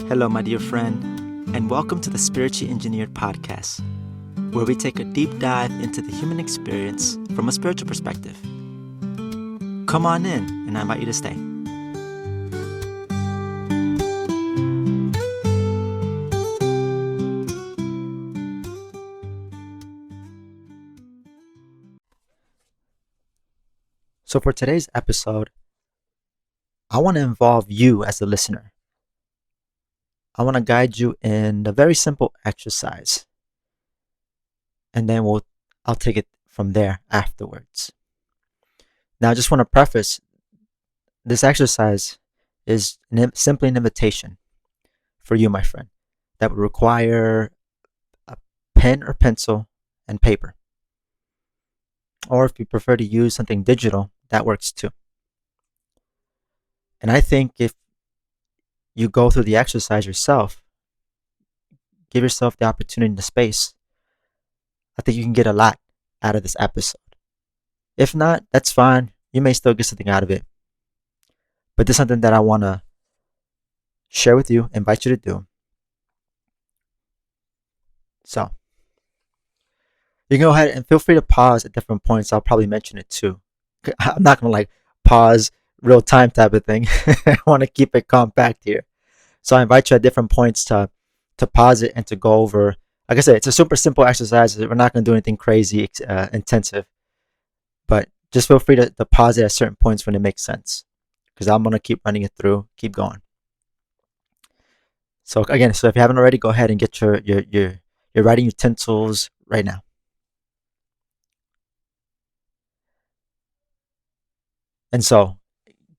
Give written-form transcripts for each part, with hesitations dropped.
Hello, my dear friend, and welcome to the Spiritually Engineered Podcast, where we take a deep dive into the human experience from a spiritual perspective. Come on in, and I invite you to stay. So for today's episode, I want to involve you as the listener. I want to guide you in a very simple exercise, and then I'll take it from there afterwards. Now, I just want to preface this exercise is simply an invitation for you, my friend, that would require a pen or pencil and paper. Or if you prefer to use something digital, that works too. And I think if you go through the exercise yourself, give yourself the opportunity and the space, I think you can get a lot out of this episode. If not, that's fine. You may still get something out of it. But this is something that I want to share with you, invite you to do. So, you can go ahead and feel free to pause at different points. I'll probably mention it too. I'm not going to pause real time type of thing. I want to keep it compact here. So I invite you at different points to pause it and to go over. Like I said, it's a super simple exercise. We're not going to do anything crazy intensive. But just feel free to pause it at certain points when it makes sense. Because I'm going to keep running it through, keep going. So again, if you haven't already, go ahead and get your writing utensils right now. And so,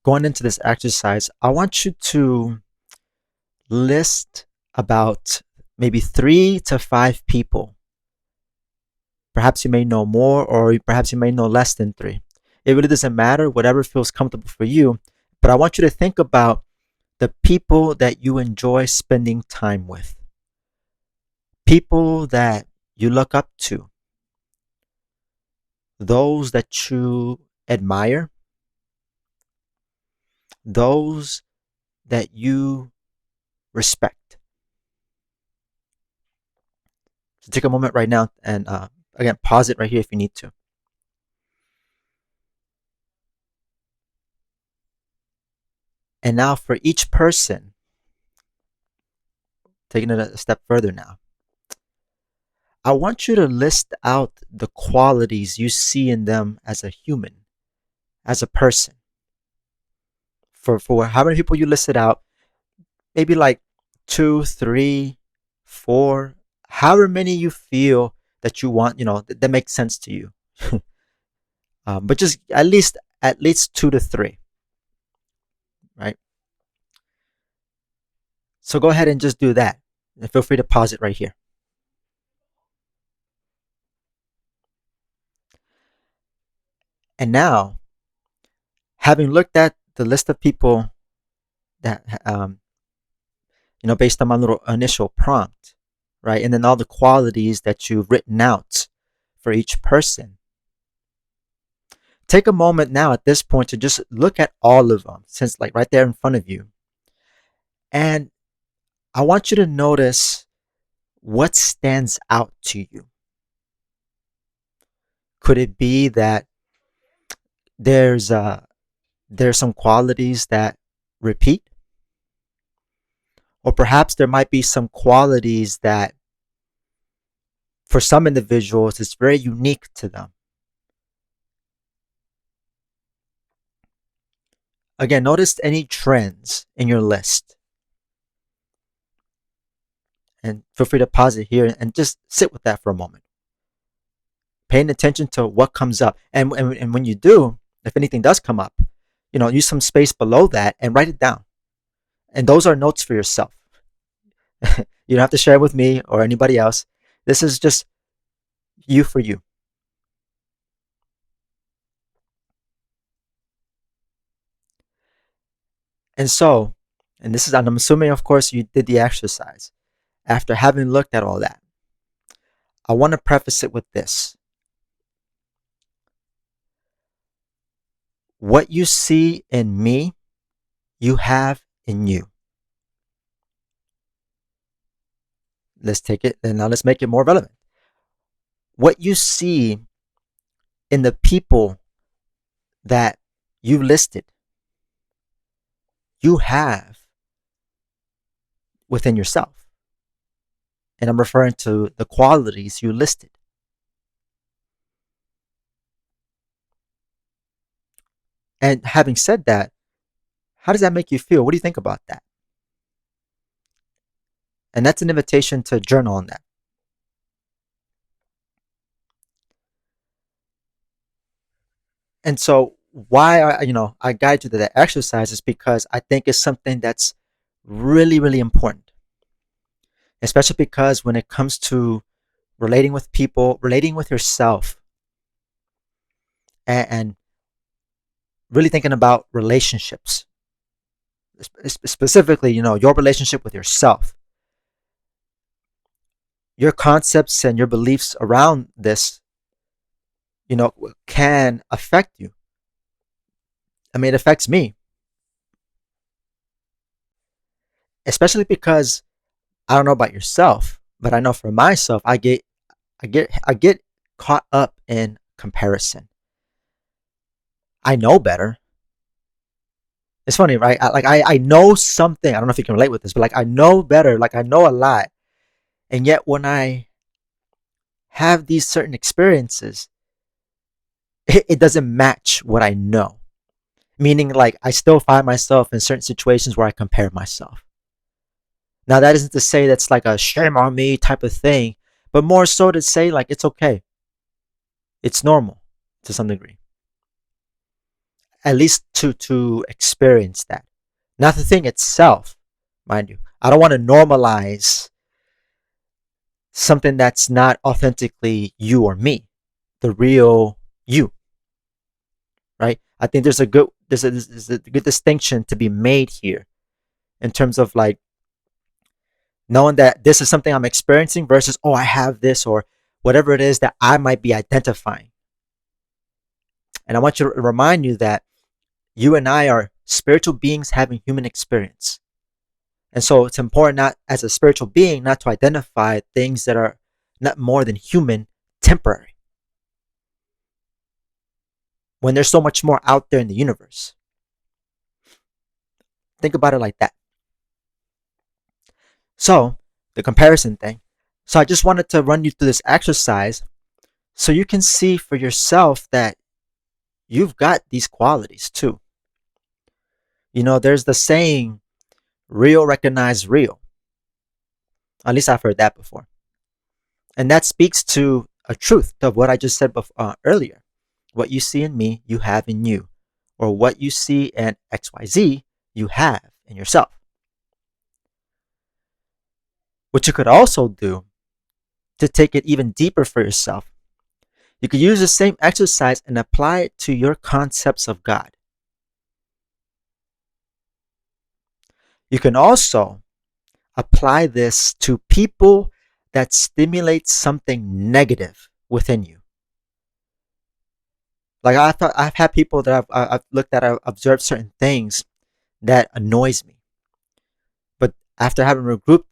going into this exercise, I want you to list about maybe 3 to 5 people. Perhaps you may know more, or perhaps you may know less than 3. It really doesn't matter, whatever feels comfortable for you. But I want you to think about the people that you enjoy spending time with. People that you look up to. Those that you admire. Those that you respect. So take a moment right now and again, pause it right here if you need to. And now for each person, taking it a step further now, I want you to list out the qualities you see in them as a human, as a person. For how many people you listed out, maybe like 2, 3, 4, however many you feel that you want, that makes sense to you. But just at least 2 to 3, right? So go ahead and just do that. And feel free to pause it right here. And now, having looked at the list of people that, based on my little initial prompt, right? And then all the qualities that you've written out for each person. Take a moment now at this point to just look at all of them, since right there in front of you. And I want you to notice what stands out to you. Could it be that there's some qualities that repeat? Or perhaps there might be some qualities that for some individuals it's very unique to them. Again, notice any trends in your list. And feel free to pause it here and just sit with that for a moment. Paying attention to what comes up. And when you do, if anything does come up, use some space below that and write it down. And those are notes for yourself. You don't have to share it with me or anybody else. This is just you for you. And so, and I'm assuming, of course, you did the exercise. After having looked at all that, I want to preface it with this. What you see in me, you have in you. Let's take it and now let's make it more relevant. What you see in the people that you listed, you have within yourself. And I'm referring to the qualities you listed. And having said that, how does that make you feel? What do you think about that? And that's an invitation to journal on that. And so why I guide you to that exercise is because I think it's something that's really, really important. Especially because when it comes to relating with people, relating with yourself, and really thinking about relationships, specifically, your relationship with yourself, your concepts and your beliefs around this, can affect you. I mean, it affects me, especially because I don't know about yourself, but I know for myself, I get caught up in comparison. I know better. It's funny, right? I know something. I don't know if you can relate with this, but like I know better. Like I know a lot, and yet when I have these certain experiences, it doesn't match what I know. Meaning, like I still find myself in certain situations where I compare myself. Now, that isn't to say that's like a shame on me type of thing, but more so to say like it's okay. It's normal to some degree. At least to experience that. Not the thing itself, mind you. I don't want to normalize something that's not authentically you or me, the real you, right? I think there's a good distinction to be made here in terms of like knowing that this is something I'm experiencing versus, oh, I have this or whatever it is that I might be identifying. And I want you to remind you that you and I are spiritual beings having human experience. And so it's important, not as a spiritual being, not to identify things that are not more than human, temporary, when there's so much more out there in the universe. Think about it like that. So, the comparison thing. So, I just wanted to run you through this exercise so you can see for yourself that you've got these qualities too. There's the saying, real recognize real. At least I've heard that before. And that speaks to a truth of what I just said earlier. What you see in me, you have in you. Or what you see in XYZ, you have in yourself. What you could also do to take it even deeper for yourself, you could use the same exercise and apply it to your concepts of God. You can also apply this to people that stimulate something negative within you. Like I've had people that I've looked at, I've observed certain things that annoys me. But after having regrouped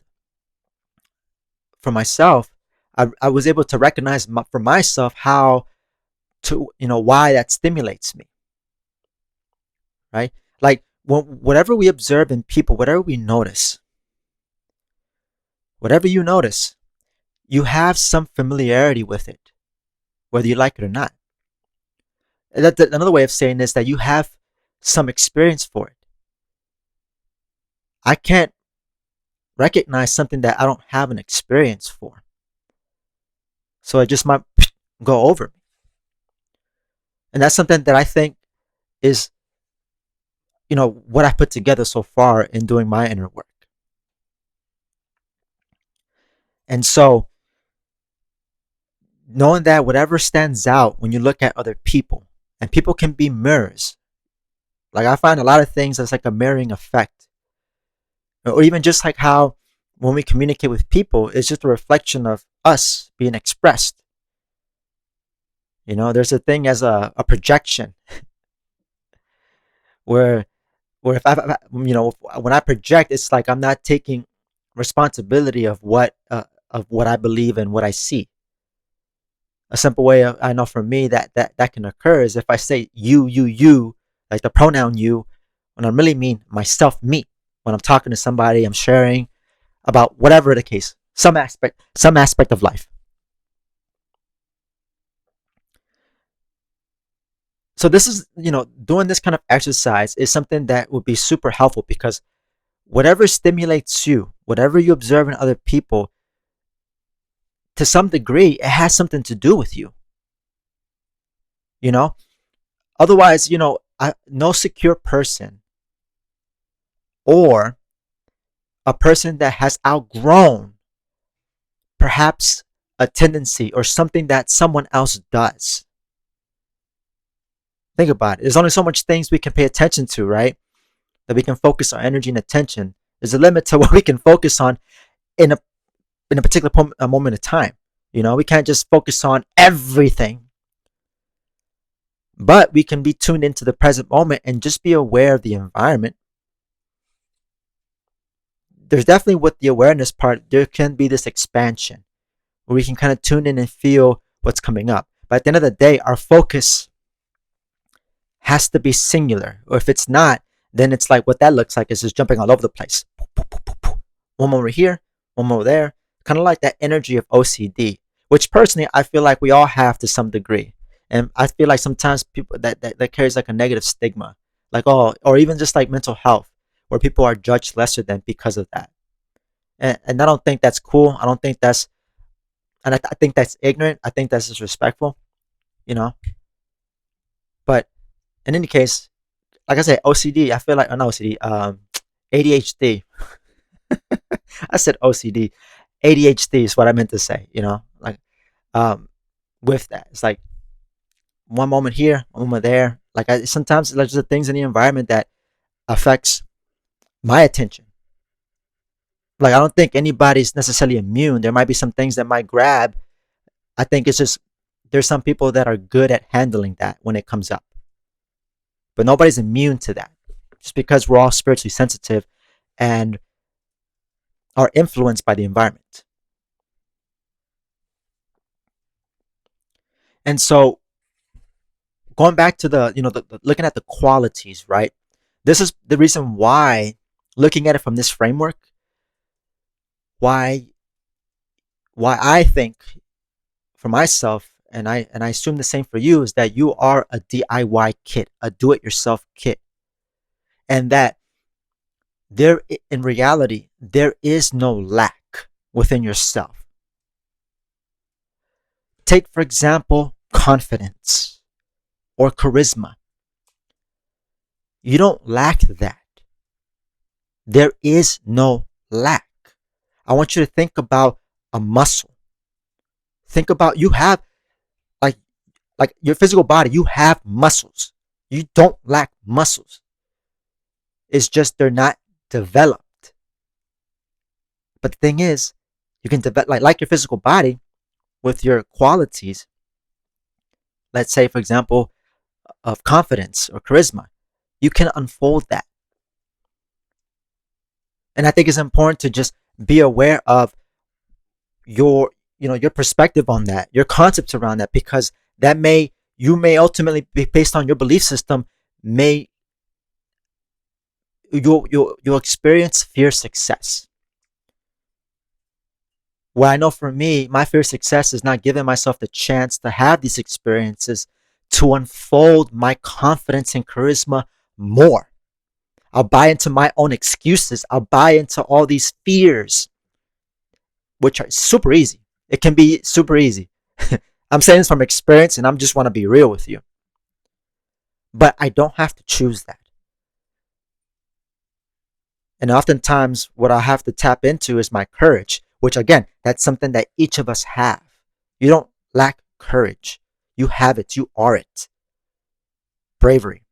for myself, I was able to recognize for myself how to, why that stimulates me, right? Like whatever we observe in people, whatever we notice, whatever you notice, you have some familiarity with it, whether you like it or not. Another way of saying this, that you have some experience for it. I can't recognize something that I don't have an experience for. So it just might go over me. And that's something that I think is, what I put together so far in doing my inner work. And so knowing that whatever stands out when you look at other people, and people can be mirrors. Like I find a lot of things that's like a mirroring effect. Or even just like how when we communicate with people, it's just a reflection of us being expressed. There's a thing as a projection where if when I project, it's like I'm not taking responsibility of what of what I believe and what I see. A simple way I know for me that can occur is if I say you, like the pronoun you, when I really mean myself, me. When I'm talking to somebody, I'm sharing about whatever the case, some aspect of life. So this is, doing this kind of exercise is something that would be super helpful because whatever stimulates you, whatever you observe in other people, to some degree, it has something to do with you. You know, otherwise, no secure person or a person that has outgrown perhaps a tendency or something that someone else does. Think about it. There's only so much things we can pay attention to, right? That we can focus our energy and attention. There's a limit to what we can focus on in a particular moment of time. We can't just focus on everything, but we can be tuned into the present moment and just be aware of the environment. There's definitely, with the awareness part, there can be this expansion where we can kind of tune in and feel what's coming up. But at the end of the day, our focus has to be singular. Or if it's not, then it's like what that looks like is just jumping all over the place. One over here, one over there. Kind of like that energy of OCD, which personally I feel like we all have to some degree. And I feel like sometimes people that carries like a negative stigma. Like, oh, or even just like mental health, where people are judged lesser than because of that. And I don't think that's cool. I don't think that's, and I think that's ignorant. I think that's disrespectful, you know. But in any case, like I said, OCD. I feel like, not OCD. ADHD. I said OCD. ADHD is what I meant to say. Like, um, with that, it's like one moment here, one moment there. Like, sometimes there's just things in the environment that affects my attention. Like, I don't think anybody's necessarily immune. There might be some things that might grab. I think it's just there's some people that are good at handling that when it comes up, but nobody's immune to that. Just because we're all spiritually sensitive and are influenced by the environment. And so, going back to the looking at the qualities, right? This is the reason why, looking at it from this framework, why I think for myself, and I assume the same for you, is that you are a DIY kit, a do-it-yourself kit, and that there, in reality, there is no lack within yourself. Take, for example, confidence or charisma. You don't lack that. There is no lack. I want you to think about a muscle. Think about, you have, like your physical body, you have muscles. You don't lack muscles. It's just they're not developed. But the thing is, you can develop, like your physical body, with your qualities. Let's say, for example, of confidence or charisma, you can unfold that. And I think it's important to just be aware of your perspective on that, your concepts around that, because you may ultimately be based on your belief system, may you'll experience fear success. Well, I know for me, my fear success is not giving myself the chance to have these experiences to unfold my confidence and charisma more. I'll buy into my own excuses. I'll buy into all these fears, which are super easy. It can be super easy. I'm saying this from experience, and I just want to be real with you. But I don't have to choose that. And oftentimes, what I have to tap into is my courage, which, again, that's something that each of us have. You don't lack courage. You have it. You are it. Bravery.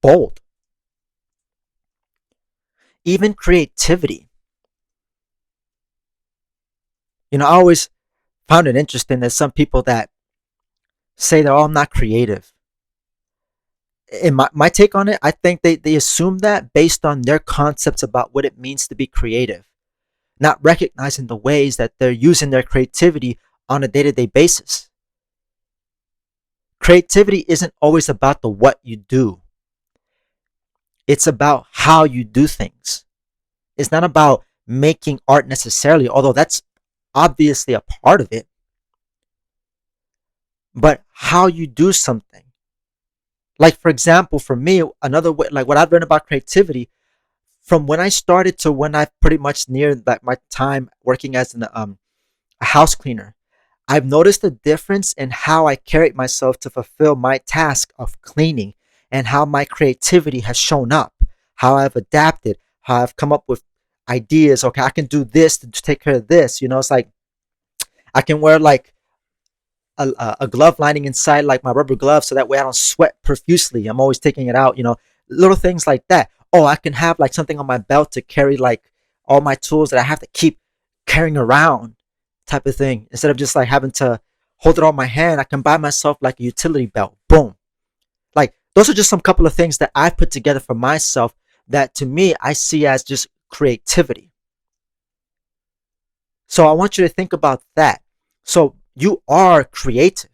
Bold. Even creativity. I always found it interesting that some people that say that, oh, I'm not creative. In my take on it, I think they assume that based on their concepts about what it means to be creative. not recognizing the ways that they're using their creativity on a day-to-day basis. Creativity isn't always about the what you do. It's about how you do things. It's not about making art necessarily, although that's obviously a part of it, but how you do something. Like, for example, for me, another way, like what I've learned about creativity from when I started to when I pretty much near like my time working as a house cleaner, I've noticed a difference in how I carried myself to fulfill my task of cleaning and how my creativity has shown up, how I've adapted, how I've come up with ideas. Okay, I can do this to take care of this. It's like I can wear like a glove lining inside like my rubber glove so that way I don't sweat profusely. I'm always taking it out, little things like that. Oh, I can have like something on my belt to carry like all my tools that I have to keep carrying around type of thing. Instead of just like having to hold it on my hand, I can buy myself like a utility belt. Boom. Like those are just some couple of things that I've put together for myself that to me I see as just creativity. So I want you to think about that. So you are creative.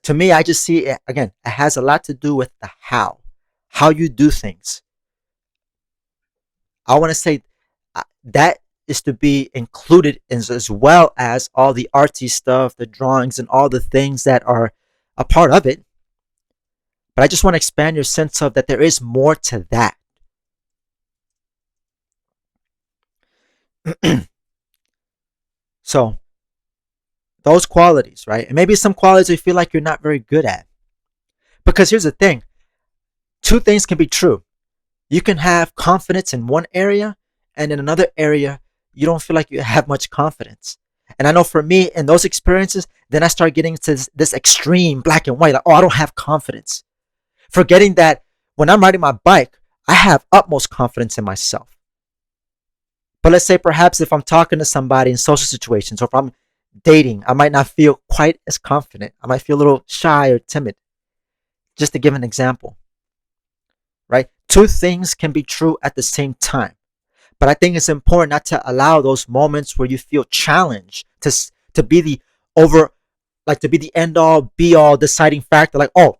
To me, I just see it again, it has a lot to do with the how you do things. I want to say that is to be included in, as well as all the artsy stuff, the drawings, and all the things that are a part of it. But I just want to expand your sense of that there is more to that. So, those qualities, right? And maybe some qualities you feel like you're not very good at. Because here's the thing, two things can be true. You can have confidence in one area, and in another area, you don't feel like you have much confidence. And I know for me, in those experiences, then I start getting to this extreme black and white, like, oh, I don't have confidence. Forgetting that when I'm riding my bike, I have utmost confidence in myself. But let's say perhaps if I'm talking to somebody in social situations, or if I'm dating, I might not feel quite as confident. I might feel a little shy or timid, just to give an example. Right? Two things can be true at the same time. But I think it's important not to allow those moments where you feel challenged to be the over, like to be the end all be all deciding factor. Like, oh,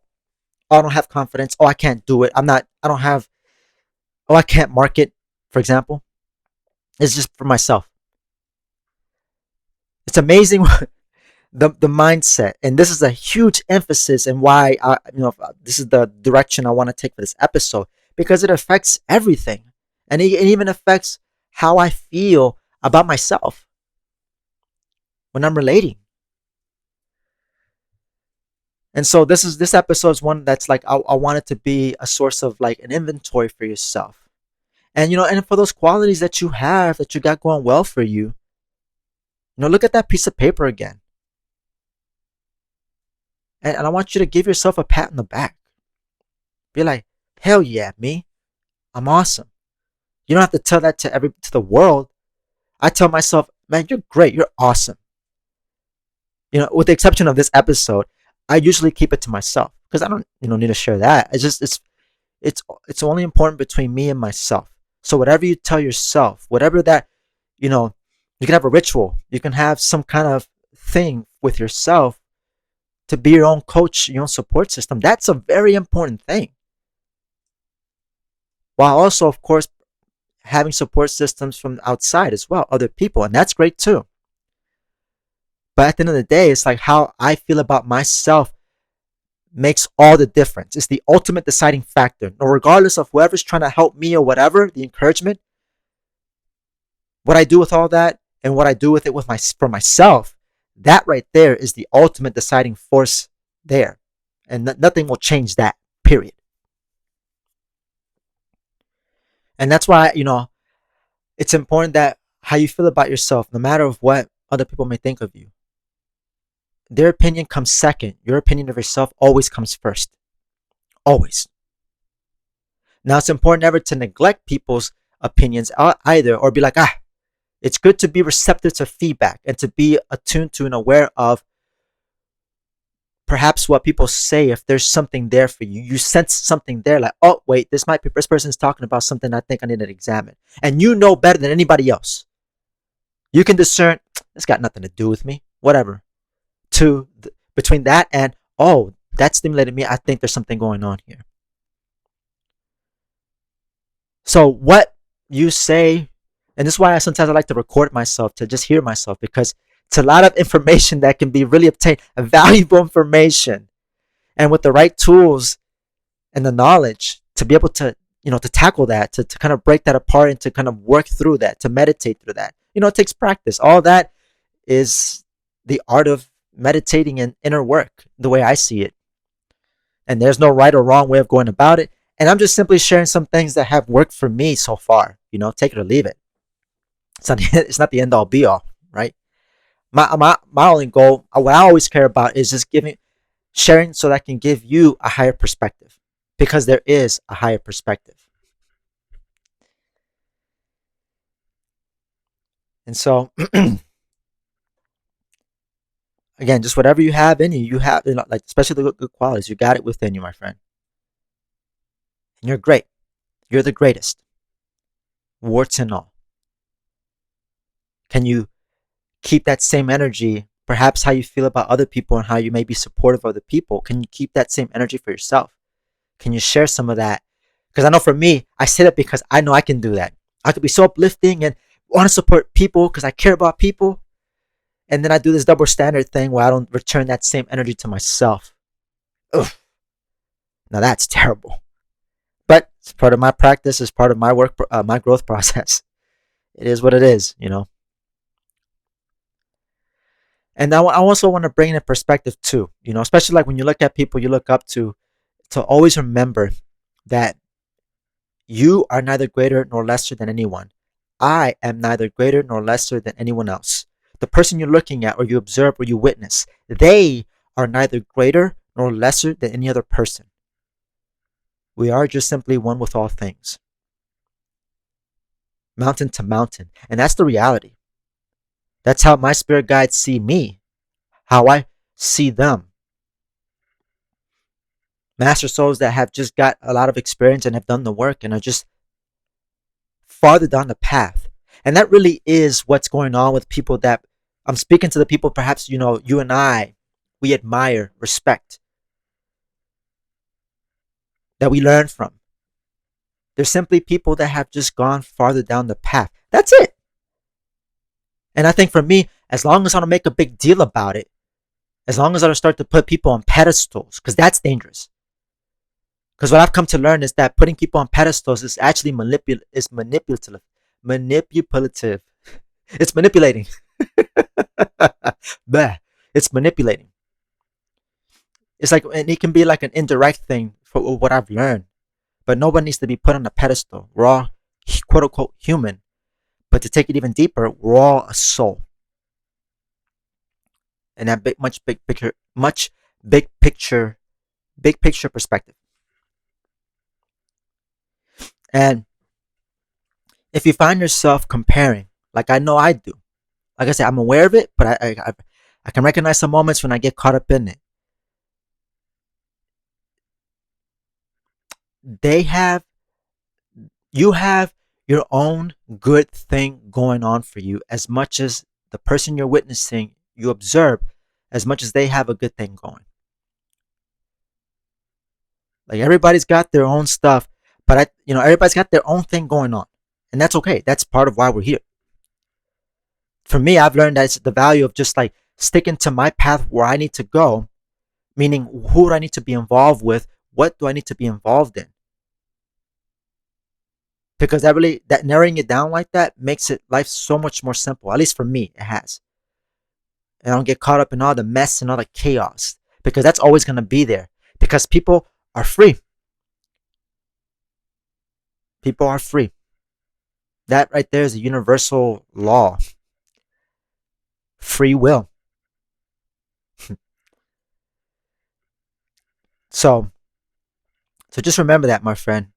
I don't have confidence. Oh, I can't do it. I don't have, oh, I can't market, for example. It's just for myself. It's amazing the mindset, and this is a huge emphasis and why this is the direction I want to take for this episode, because it affects everything, and it even affects how I feel about myself when I'm relating. And so this episode is one that's like I want it to be a source of like an inventory for yourself, and and for those qualities that you have that you got going well for you, look at that piece of paper again. And I want you to give yourself a pat on the back. Be like, hell yeah, me. I'm awesome. You don't have to tell that to the world. I tell myself, man, you're great. You're awesome. With the exception of this episode, I usually keep it to myself because I don't, need to share that. It's only important between me and myself. So whatever you tell yourself, whatever that, you can have a ritual. You can have some kind of thing with yourself to be your own coach, your own support system. That's a very important thing. While also, of course, having support systems from outside as well, other people, and that's great too. But at the end of the day, it's like how I feel about myself makes all the difference. It's the ultimate deciding factor. Regardless of whoever's trying to help me or whatever, the encouragement, what I do with all that and what I do with it for myself, that right there is the ultimate deciding force there. And nothing will change that, period. And that's why, it's important that how you feel about yourself, no matter of what other people may think of you, their opinion comes second. Your opinion of yourself always comes first. Always. Now, it's important never to neglect people's opinions either, or be like, it's good to be receptive to feedback and to be attuned to and aware of perhaps what people say, if there's something there for you, you sense something there, like, oh wait, this person's talking about something I think I need to examine, and you know better than anybody else. You can discern this got nothing to do with me, whatever. Between that and, oh, that stimulated me, I think there's something going on here. So what you say, and this is why I sometimes I like to record myself to just hear myself, because it's a lot of information that can be really obtained, a valuable information, and with the right tools and the knowledge to be able to, to tackle that, to kind of break that apart and to kind of work through that, to meditate through that. It takes practice. All that is the art of meditating and inner work, the way I see it. And there's no right or wrong way of going about it. And I'm just simply sharing some things that have worked for me so far. Take it or leave it. It's not the end all be all, right? My only goal, what I always care about, is just sharing so that I can give you a higher perspective, because there is a higher perspective. And so, again, just whatever you have in you, you have, like, especially the good qualities, you got it within you, my friend. And you're great. You're the greatest, warts and all. Can you keep that same energy? Perhaps how you feel about other people and how you may be supportive of other people. Can you keep that same energy for yourself? Can you share some of that? Because I know for me, I say that because I know I can do that. I could be so uplifting and want to support people because I care about people. And then I do this double standard thing where I don't return that same energy to myself. Ugh. Now that's terrible. But it's part of my practice. It's part of my work, my growth process. It is what it is. And I also want to bring in a perspective too, especially like when you look at people you look up to always remember that you are neither greater nor lesser than anyone. I am neither greater nor lesser than anyone else. The person you're looking at, or you observe, or you witness, they are neither greater nor lesser than any other person. We are just simply one with all things. Mountain to mountain. And that's the reality. That's how my spirit guides see me, how I see them. Master souls that have just got a lot of experience and have done the work and are just farther down the path. And that really is what's going on with people that I'm speaking to, the people perhaps, you and I, we admire, respect, that we learn from. They're simply people that have just gone farther down the path. That's it. And I think for me, as long as I don't make a big deal about it, as long as I don't start to put people on pedestals, because that's dangerous. Because what I've come to learn is that putting people on pedestals is actually manipulative. Manipulative. It's manipulating. It's manipulating. It's like, and it can be like an indirect thing for what I've learned. But nobody needs to be put on a pedestal. We're all quote unquote human. But to take it even deeper, we're all a soul. And that big picture perspective. And if you find yourself comparing, like I know I do, like I said, I'm aware of it, but I can recognize some moments when I get caught up in it. They have, you have your own good thing going on for you, as much as the person you're witnessing, you observe, as much as they have a good thing going. Like everybody's got their own stuff, but everybody's got their own thing going on, and that's okay. That's part of why we're here. For me, I've learned that it's the value of just like sticking to my path where I need to go, meaning who do I need to be involved with? What do I need to be involved in? Because that narrowing it down like that makes life so much more simple. At least for me, it has. And I don't get caught up in all the mess and all the chaos, because that's always going to be there. Because people are free. People are free. That right there is a universal law. Free will. So just remember that, my friend.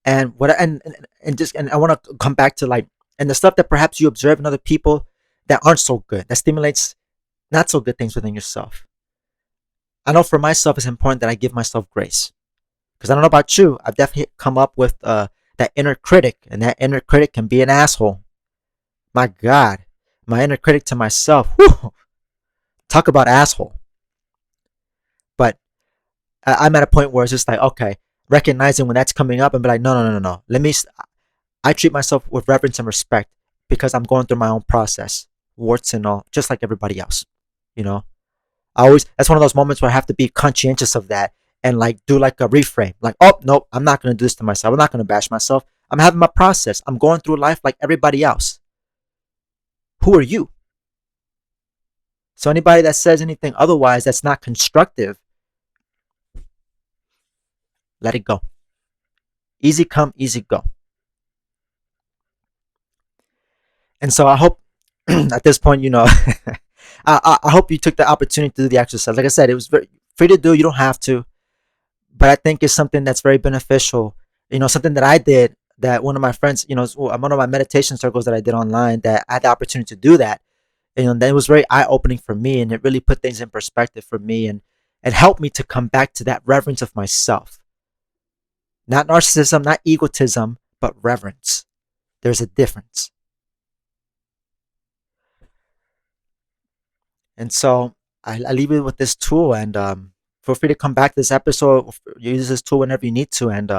And and I want to come back to, like, and the stuff that perhaps you observe in other people that aren't so good, that stimulates not so good things within yourself. I know for myself, it's important that I give myself grace. Because I don't know about you, I've definitely come up with that inner critic, and that inner critic can be an asshole. My God, my inner critic to myself. Whew, talk about asshole. But I'm at a point where it's just like, okay, recognizing when that's coming up and be like, no, no, no, no, no. I treat myself with reverence and respect because I'm going through my own process, warts and all, just like everybody else. You know, that's one of those moments where I have to be conscientious of that and like do like a reframe. Like, oh, no, I'm not going to do this to myself. I'm not going to bash myself. I'm having my process. I'm going through life like everybody else. Who are you? So anybody that says anything otherwise that's not constructive, let it go. Easy come, easy go. And so I hope at this point, I hope you took the opportunity to do the exercise. Like I said, it was very free to do. You don't have to, but I think it's something that's very beneficial. Something that I did that one of my friends, one of my meditation circles that I did online, that I had the opportunity to do that. And that was very eye opening for me, and it really put things in perspective for me, and it helped me to come back to that reverence of myself. Not narcissism, not egotism, but reverence. There's a difference. And so I leave it with this tool, and feel free to come back to this episode. Use this tool whenever you need to, and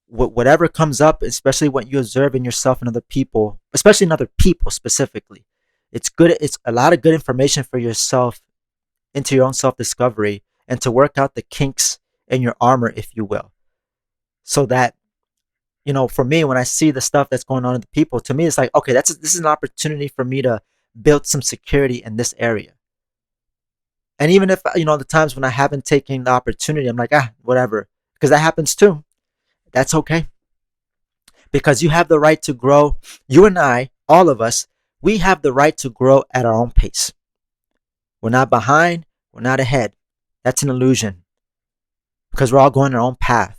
whatever comes up, especially what you observe in yourself and other people, especially in other people specifically, it's good. It's a lot of good information for yourself into your own self discovery and to work out the kinks in your armor, if you will, so that for me, when I see the stuff that's going on in the people, to me, it's like, okay, this is an opportunity for me to build some security in this area. And even if, the times when I haven't taken the opportunity, I'm like, whatever, because that happens too. That's okay. Because you have the right to grow. You and I, all of us, we have the right to grow at our own pace. We're not behind. We're not ahead. That's an illusion. Because we're all going our own path.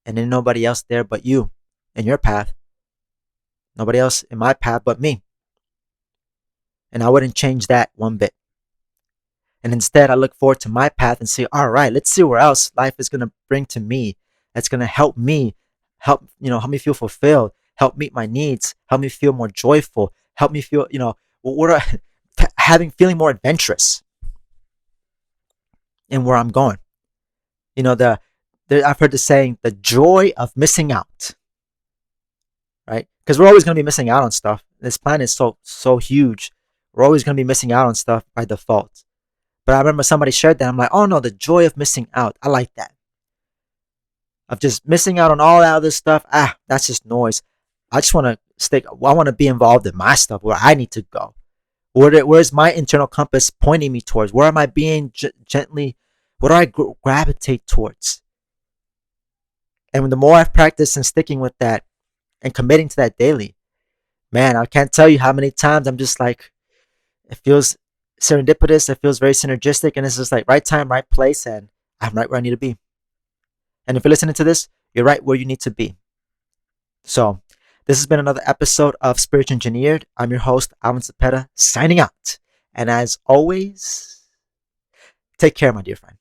And there's nobody else there but you in your path. Nobody else in my path but me. And I wouldn't change that one bit. And instead, I look forward to my path and say, all right, let's see where else life is going to bring to me. That's going to help me, help me feel fulfilled, help meet my needs, help me feel more joyful, help me feel, feeling more adventurous in where I'm going. I've heard the saying, the joy of missing out, right? Because we're always going to be missing out on stuff. This planet is so huge. We're always going to be missing out on stuff by default. But I remember somebody shared that. I'm like, oh no, the joy of missing out. I like that. Of just missing out on all that other stuff. That's just noise. I just want to I want to be involved in my stuff, where I need to go. Where's my internal compass pointing me towards? Where am I being gently? What do I gravitate towards? And the more I've practiced and sticking with that and committing to that daily, man, I can't tell you how many times I'm just like, it feels serendipitous. It feels very synergistic, and it's just like right time, right place, and I'm right where I need to be. And if you're listening to this, you're right where you need to be. So this has been another episode of Spiritual Engineered. I'm your host, Alvin Cepeda, signing out. And as always, take care, my dear friend.